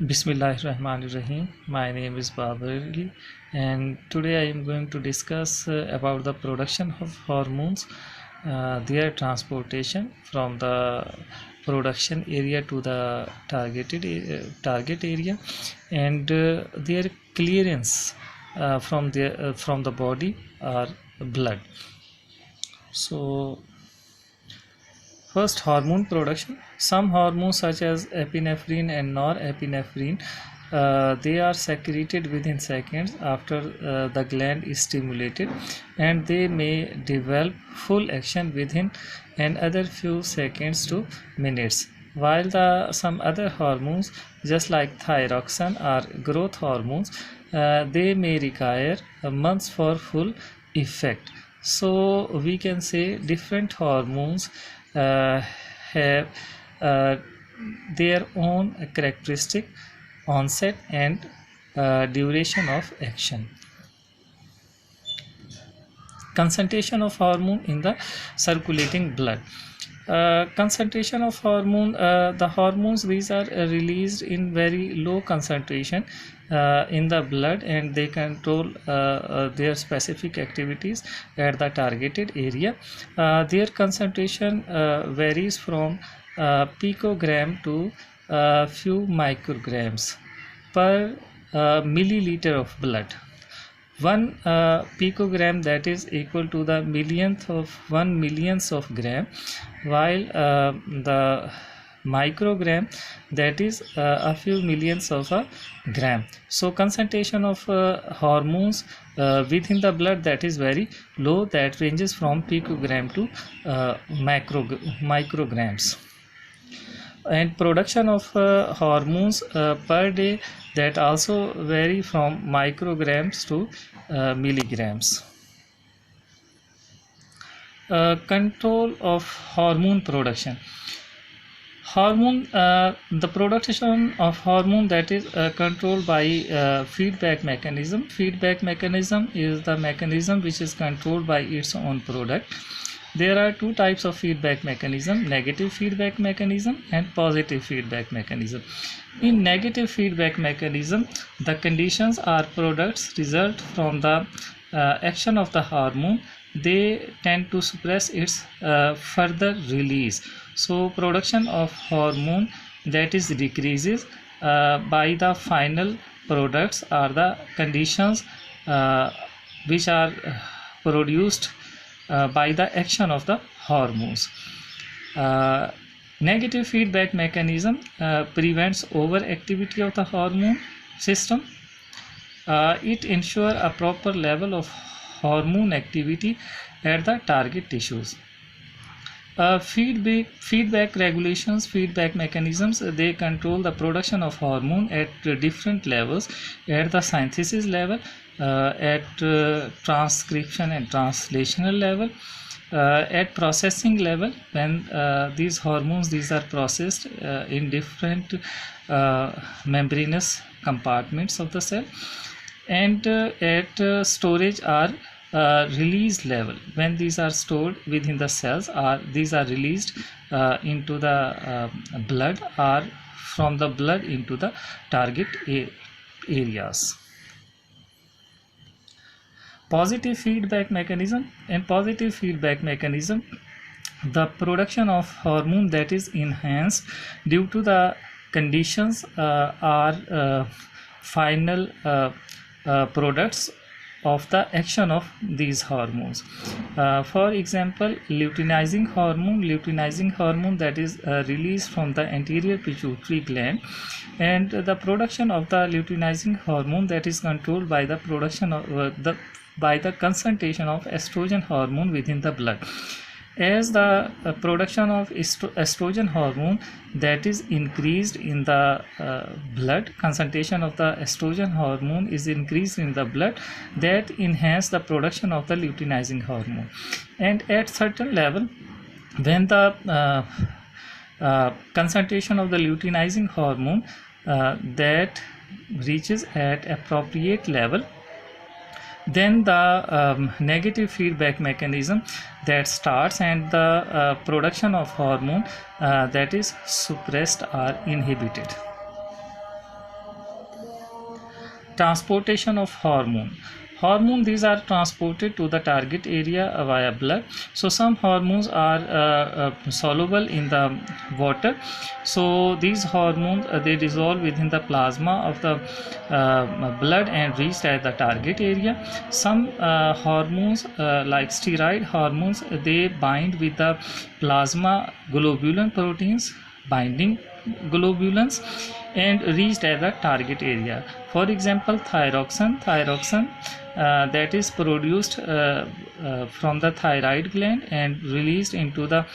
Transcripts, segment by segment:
Bismillahirrahmanirrahim. My name is Babarli, and today I am going to discuss about the production of hormones, their transportation from the production area to the target area, and their clearance from the body or blood. So first, hormone production. Some hormones such as epinephrine and norepinephrine, they are secreted within seconds after the gland is stimulated, and they may develop full action within another few seconds to minutes. While some other hormones, just like thyroxine or growth hormones, they may require months for full effect. So we can say different hormones uh, have uh, their own characteristic, onset and duration of action. Concentration of hormone in the circulating blood. Concentration of hormone, the hormones, these are released in very low concentration in the blood, and they control their specific activities at the targeted area. Their concentration varies from picogram to few micrograms per milliliter of blood. One picogram, that is equal to the millionth of 1 millionth of gram, while the microgram, that is a few millionths of a gram. So concentration of hormones within the blood, that is very low, that ranges from picogram to micrograms. And production of hormones per day, that also vary from micrograms to milligrams. Control of hormone production. The production of hormone, that is controlled by feedback mechanism. Feedback mechanism is the mechanism which is controlled by its own product. There are two types of feedback mechanism: negative feedback mechanism and positive feedback mechanism. In negative feedback mechanism, the conditions or products result from the action of the hormone. They tend to suppress its further release. So production of hormone, that is decreases by the final products or the conditions which are produced by the action of the hormones. Negative feedback mechanism prevents overactivity of the hormone system. It ensures a proper level of hormone activity at the target tissues. Feedback regulations, feedback mechanisms, they control the production of hormone at different levels: at the synthesis level, at transcription and translational level, at processing level, when these hormones, these are processed in different membranous compartments of the cell, and at storage or release level, when these are stored within the cells, or these are released into the blood, or from the blood into the target areas. Positive feedback mechanism. In positive feedback mechanism, the production of hormone, that is enhanced due to the conditions or final products of the action of these hormones. For example, luteinizing hormone, that is released from the anterior pituitary gland, and the production of the luteinizing hormone, that is controlled by the production of by the concentration of estrogen hormone within the blood. As the production of estrogen hormone, that is increased in the blood, concentration of the estrogen hormone is increased in the blood, that enhance the production of the luteinizing hormone. And at certain level, when the concentration of the luteinizing hormone that reaches at appropriate level, then the negative feedback mechanism that starts, and the production of hormone that is suppressed or inhibited. Transportation of hormone, these are transported to the target area via blood. So some hormones are soluble in the water, so these hormones they dissolve within the plasma of the blood and reach at the target area. Some hormones like steroid hormones, they bind with the plasma globulin proteins, binding globulins, and reached at the target area. For example, thyroxine that is produced from the thyroid gland and released into the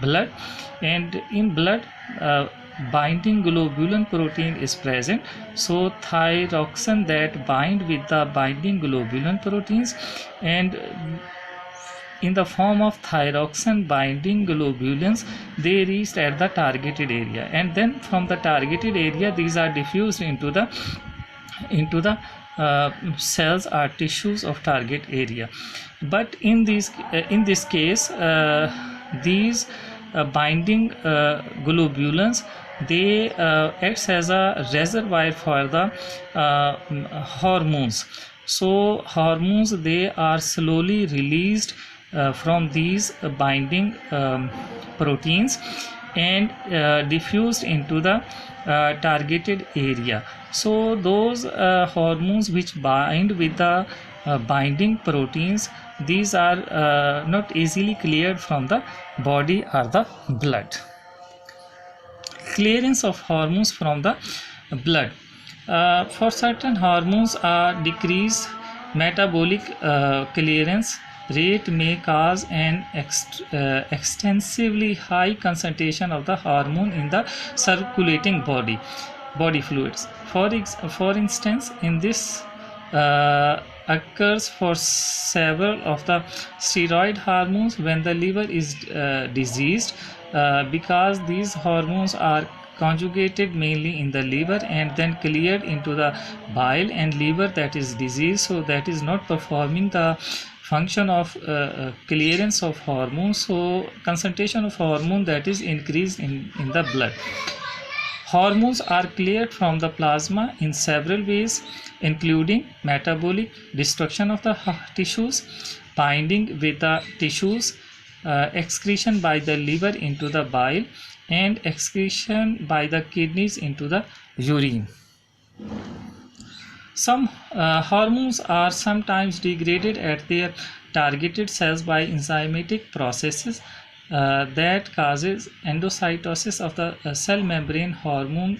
blood, and in blood binding globulin protein is present. So thyroxine that bind with the binding globulin proteins, and in the form of thyroxine binding globulins, they reached at the targeted area, and then from the targeted area these are diffused into the cells or tissues of target area. But in this case, these binding globulins, they acts as a reservoir for the hormones. So hormones, they are slowly released from these binding proteins and diffused into the targeted area. So those hormones which bind with the binding proteins, these are not easily cleared from the body or the blood. Clearance of hormones from the blood. For certain hormones, decreased metabolic clearance rate may cause an extensively high concentration of the hormone in the circulating body fluids. For instance, in this occurs for several of the steroid hormones when the liver is diseased, because these hormones are conjugated mainly in the liver and then cleared into the bile, and liver that is diseased, so that is not performing the function of clearance of hormones, so concentration of hormone that is increased in the blood. Hormones are cleared from the plasma in several ways, including metabolic, destruction of the tissues, binding with the tissues, excretion by the liver into the bile, and excretion by the kidneys into the urine. Some hormones are sometimes degraded at their targeted cells by enzymatic processes that causes endocytosis of the cell membrane hormone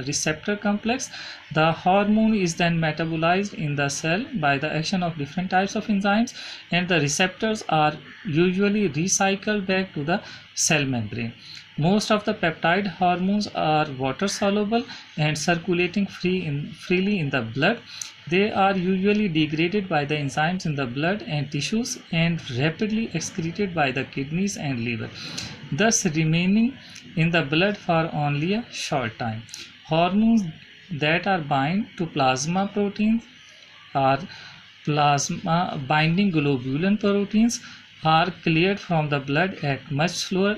receptor complex. The hormone is then metabolized in the cell by the action of different types of enzymes, and the receptors are usually recycled back to the cell membrane. Most of the peptide hormones are water soluble and circulating freely in the blood. They are usually degraded by the enzymes in the blood and tissues and rapidly excreted by the kidneys and liver, thus remaining in the blood for only a short time. Hormones that are bind to plasma proteins or plasma binding globulin proteins are cleared from the blood at much slower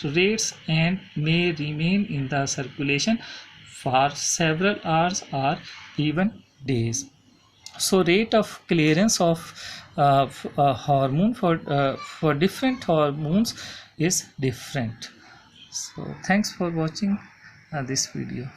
rates and may remain in the circulation for several hours or even days. So rate of clearance of hormone for different hormones is different. So thanks for watching this video.